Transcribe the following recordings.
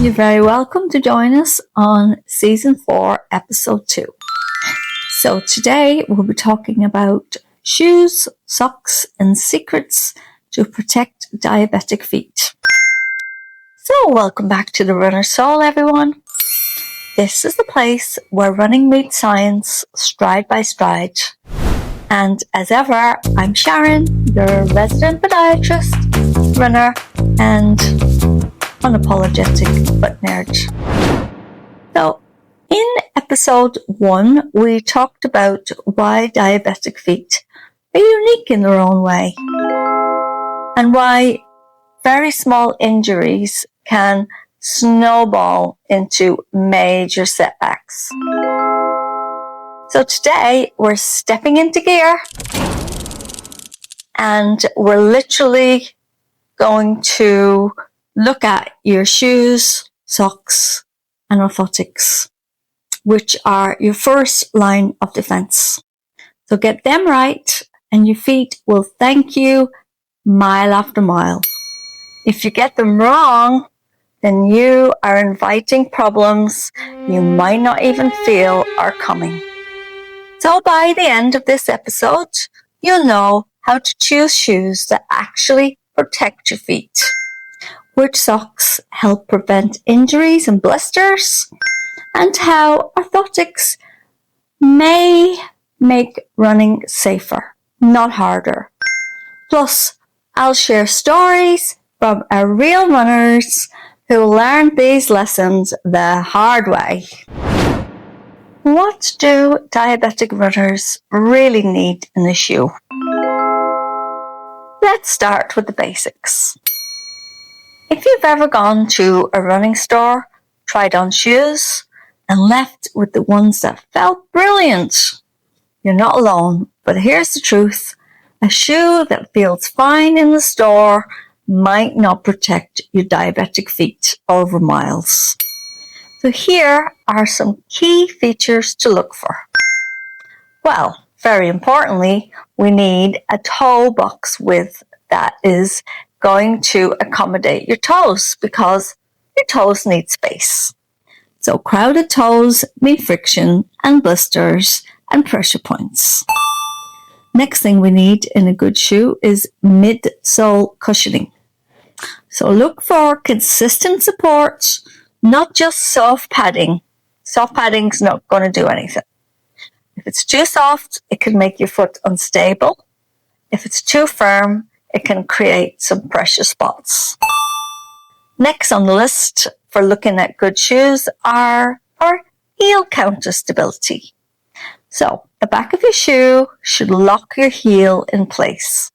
You're very welcome to join us on Season 4, Episode 2. So today we'll be talking about shoes, socks, and secrets to protect diabetic feet. So welcome back to the Runner's Soul, everyone. This is the place where running meets science, stride by stride. And as ever, I'm Sharon, your resident podiatrist, runner, and unapologetic foot nerd. So, in episode 1, we talked about why diabetic feet are unique in their own way, and why very small injuries can snowball into major setbacks. So today we're stepping into gear, and we're literally going to look at your shoes, socks, and orthotics, which are your first line of defense. So get them right, and your feet will thank you mile after mile. If you get them wrong, then you are inviting problems you might not even feel are coming. So by the end of this episode, you'll know how to choose shoes that actually protect your feet, which socks help prevent injuries and blisters, and how orthotics may make running safer, not harder. Plus, I'll share stories from our real runners who learned these lessons the hard way. What do diabetic runners really need in a shoe? Let's start with the basics. If you've ever gone to a running store, tried on shoes, and left with the ones that felt brilliant, you're not alone. But here's the truth. A shoe that feels fine in the store might not protect your diabetic feet over miles. So here are some key features to look for. Well, very importantly, we need a toe box width that is going to accommodate your toes, because your toes need space. So crowded toes mean friction and blisters and pressure points. Next thing we need in a good shoe is midsole cushioning. So look for consistent support, not just soft padding. Soft padding's not going to do anything. If it's too soft, it can make your foot unstable. If it's too firm, it can create some pressure spots. Next on the list for looking at good shoes are our heel counter stability. So the back of your shoe should lock your heel in place.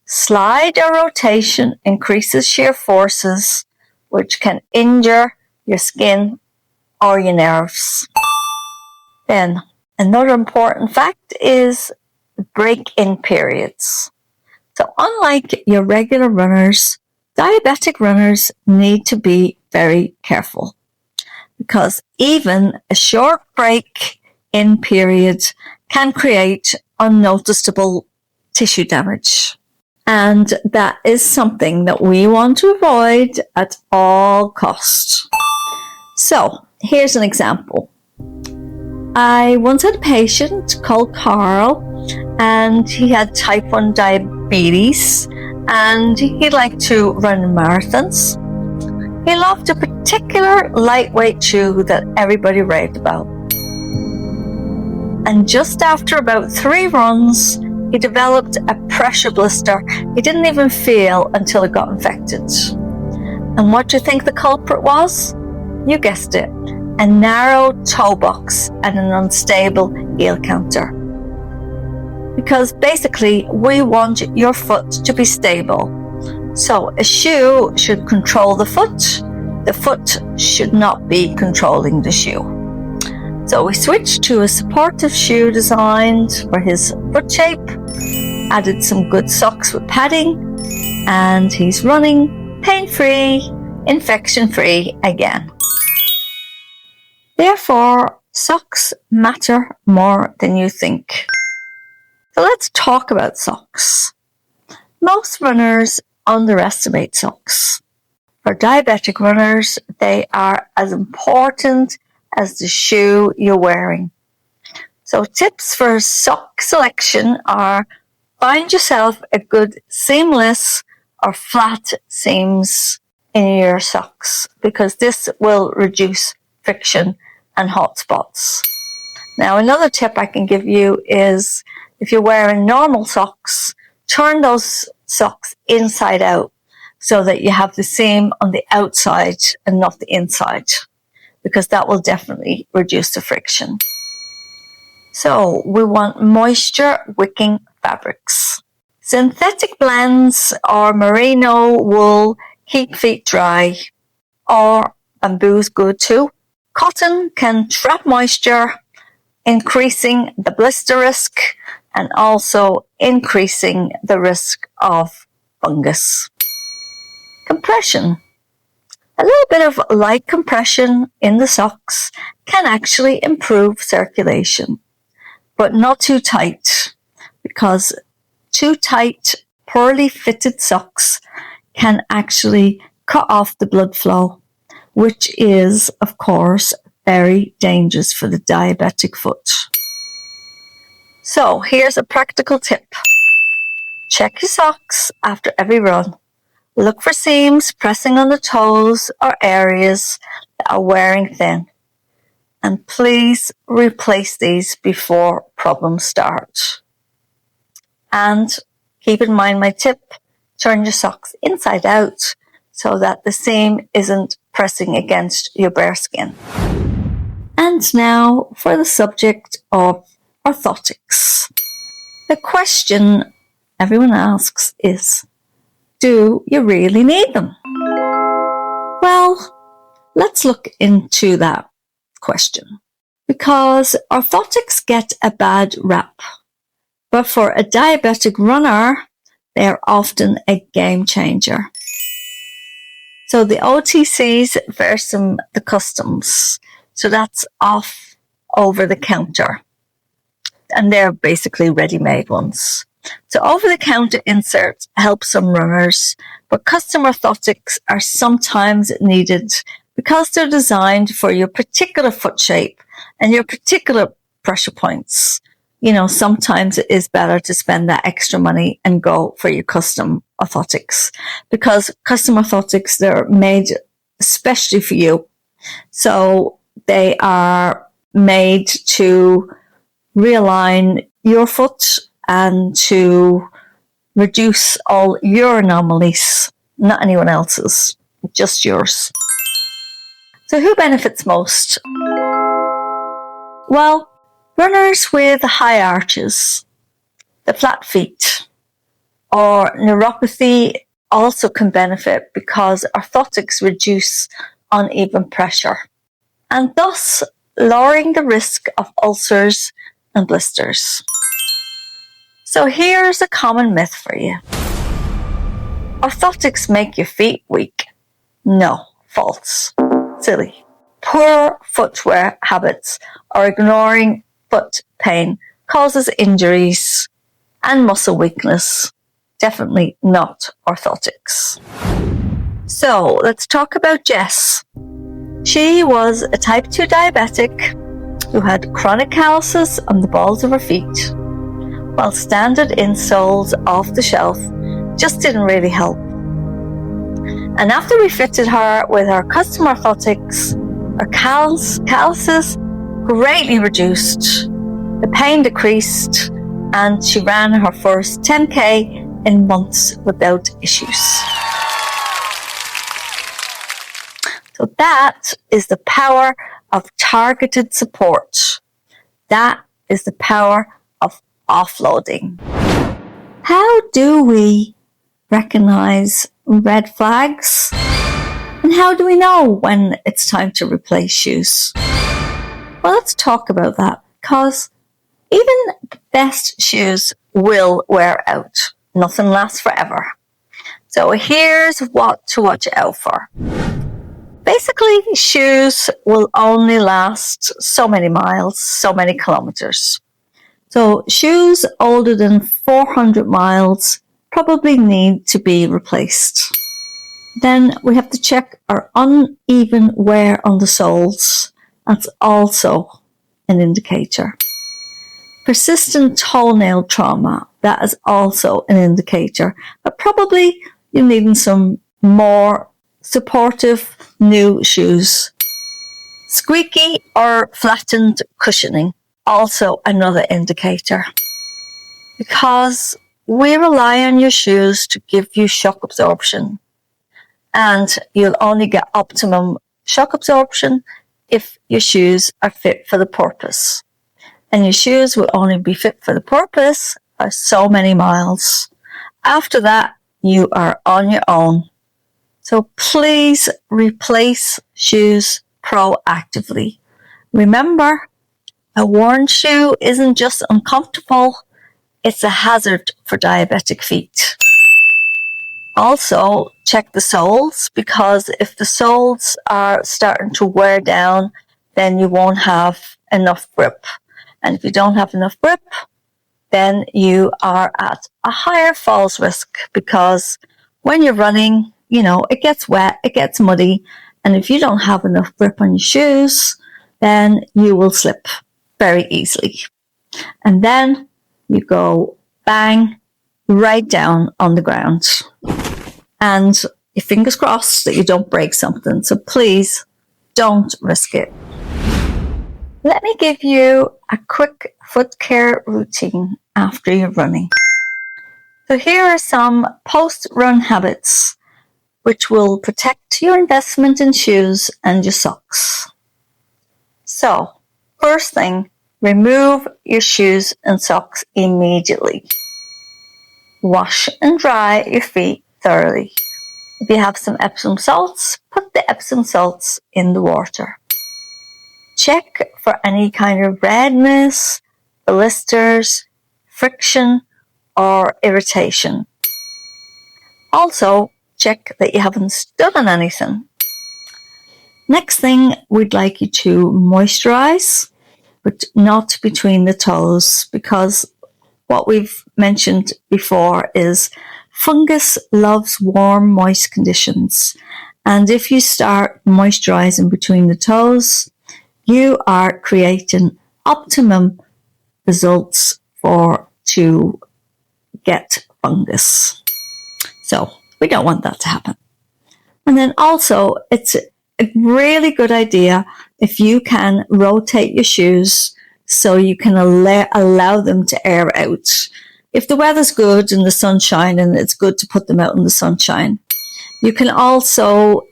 Slide or rotation increases shear forces, which can injure your skin or your nerves. Then another important fact is break-in periods. So unlike your regular runners, diabetic runners need to be very careful, because even a short break-in period can create unnoticeable tissue damage. And that is something that we want to avoid at all costs. So here's an example. I once had a patient called Carl, and he had type 1 diabetes, and he'd like to run marathons. He loved a particular lightweight shoe that everybody raved about. And just after about 3 runs, he developed a pressure blister he didn't even feel until it got infected. And what do you think the culprit was? You guessed it, a narrow toe box and an unstable heel counter. Because basically, we want your foot to be stable. So a shoe should control the foot should not be controlling the shoe. So we switched to a supportive shoe designed for his foot shape, added some good socks with padding, and he's running pain-free, infection-free again. Therefore, socks matter more than you think. So let's talk about socks. Most runners underestimate socks. For diabetic runners, they are as important as the shoe you're wearing. So tips for sock selection are: find yourself a good seamless or flat seams in your socks, because this will reduce friction and hot spots. Now, another tip I can give you is, if you're wearing normal socks, turn those socks inside out so that you have the seam on the outside and not the inside, because that will definitely reduce the friction. So we want moisture wicking fabrics. Synthetic blends or merino wool keep feet dry, or bamboo's good too. Cotton can trap moisture, increasing the blister risk and also increasing the risk of fungus. Compression. A little bit of light compression in the socks can actually improve circulation, but not too tight, because too tight, poorly fitted socks can actually cut off the blood flow, which is, of course, very dangerous for the diabetic foot. So here's a practical tip. Check your socks after every run. Look for seams pressing on the toes or areas that are wearing thin. And please replace these before problems start. And keep in mind my tip: turn your socks inside out so that the seam isn't pressing against your bare skin. And now for the subject of orthotics. The question everyone asks is, do you really need them? Well, let's look into that question, because orthotics get a bad rap, but for a diabetic runner, they are often a game changer. So the OTCs versus the customs. So that's off over the counter. And they're basically ready-made ones. So over-the-counter inserts help some runners, but custom orthotics are sometimes needed because they're designed for your particular foot shape and your particular pressure points. You know, sometimes it is better to spend that extra money and go for your custom orthotics, because custom orthotics, they're made especially for you. So they are made to realign your foot and to reduce all your anomalies, not anyone else's, just yours. So who benefits most? Well, runners with high arches, the flat feet, or neuropathy also can benefit, because orthotics reduce uneven pressure, and thus lowering the risk of ulcers and blisters. So here's a common myth for you. Orthotics make your feet weak. No, false. Silly. Poor footwear habits or ignoring foot pain causes injuries and muscle weakness. Definitely not orthotics. So let's talk about Jess. She was a type 2 diabetic who had chronic calluses on the balls of her feet, while standard insoles off the shelf just didn't really help. And after we fitted her with our custom orthotics, her calluses greatly reduced, the pain decreased, and she ran her first 10K in months without issues. So that is the power of targeted support. That is the power of offloading. How do we recognize red flags? And how do we know when it's time to replace shoes? Well, let's talk about that, because even the best shoes will wear out. Nothing lasts forever. So here's what to watch out for. Basically, shoes will only last so many miles, so many kilometers. So shoes older than 400 miles probably need to be replaced. Then we have to check our uneven wear on the soles. That's also an indicator. Persistent toenail trauma, that is also an indicator, but probably you're needing some more supportive new shoes. Squeaky or flattened cushioning, also another indicator. Because we rely on your shoes to give you shock absorption, and you'll only get optimum shock absorption if your shoes are fit for the purpose. And your shoes will only be fit for the purpose for so many miles. After that, you are on your own. So please replace shoes proactively. Remember, a worn shoe isn't just uncomfortable, it's a hazard for diabetic feet. Also, check the soles, because if the soles are starting to wear down, then you won't have enough grip. And if you don't have enough grip, then you are at a higher falls risk, because when you're running, it gets wet, it gets muddy, and if you don't have enough grip on your shoes, then you will slip very easily. And then you go bang right down on the ground. And your fingers crossed that you don't break something. So please don't risk it. Let me give you a quick foot care routine after you're running. So here are some post-run habits which will protect your investment in shoes and your socks. So, first thing, remove your shoes and socks immediately. Wash and dry your feet thoroughly. If you have some Epsom salts, put the Epsom salts in the water. Check for any kind of redness, blisters, friction, or irritation. Also, check that you haven't stood on anything. Next thing, we'd like you to moisturize, but not between the toes, because what we've mentioned before is fungus loves warm, moist conditions. And if you start moisturizing between the toes, you are creating optimum results to get fungus. So we don't want that to happen. And then also, it's a really good idea if you can rotate your shoes so you can allow them to air out. If the weather's good and the sun's shining, it's good to put them out in the sunshine. You can also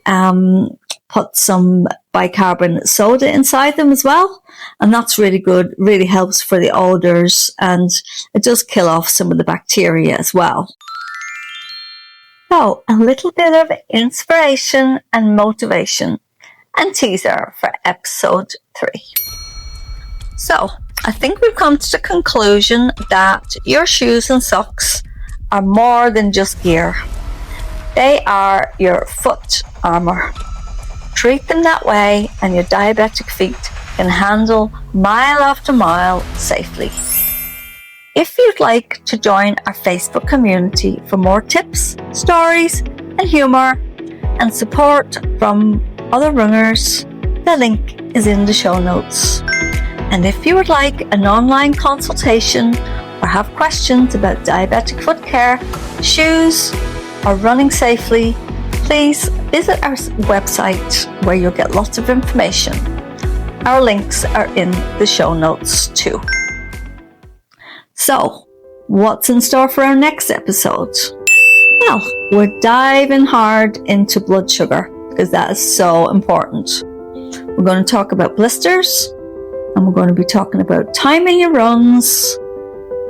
put some bicarbonate soda inside them as well, and that's really good, really helps for the odors, and it does kill off some of the bacteria as well. So, a little bit of inspiration and motivation and teaser for episode 3. So, I think we've come to the conclusion that your shoes and socks are more than just gear. They are your foot armor. Treat them that way, and your diabetic feet can handle mile after mile safely. If you'd like to join our Facebook community for more tips, stories, and humor, and support from other runners, the link is in the show notes. And if you would like an online consultation or have questions about diabetic foot care, shoes, or running safely, please visit our website where you'll get lots of information. Our links are in the show notes too. So, what's in store for our next episode? Well, we're diving hard into blood sugar because that is so important. We're going to talk about blisters, and we're going to be talking about timing your runs,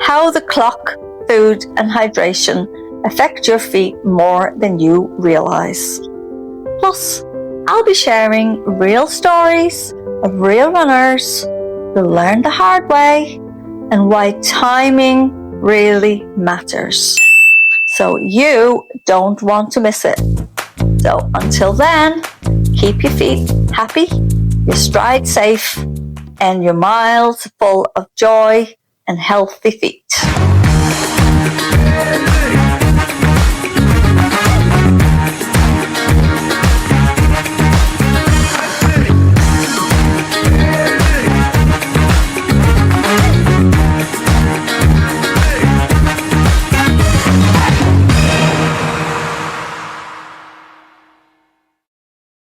how the clock, food, and hydration affect your feet more than you realize. Plus, I'll be sharing real stories of real runners who learned the hard way and why timing really matters. So you don't want to miss it. So until then, keep your feet happy, your stride safe, and your miles full of joy and healthy feet.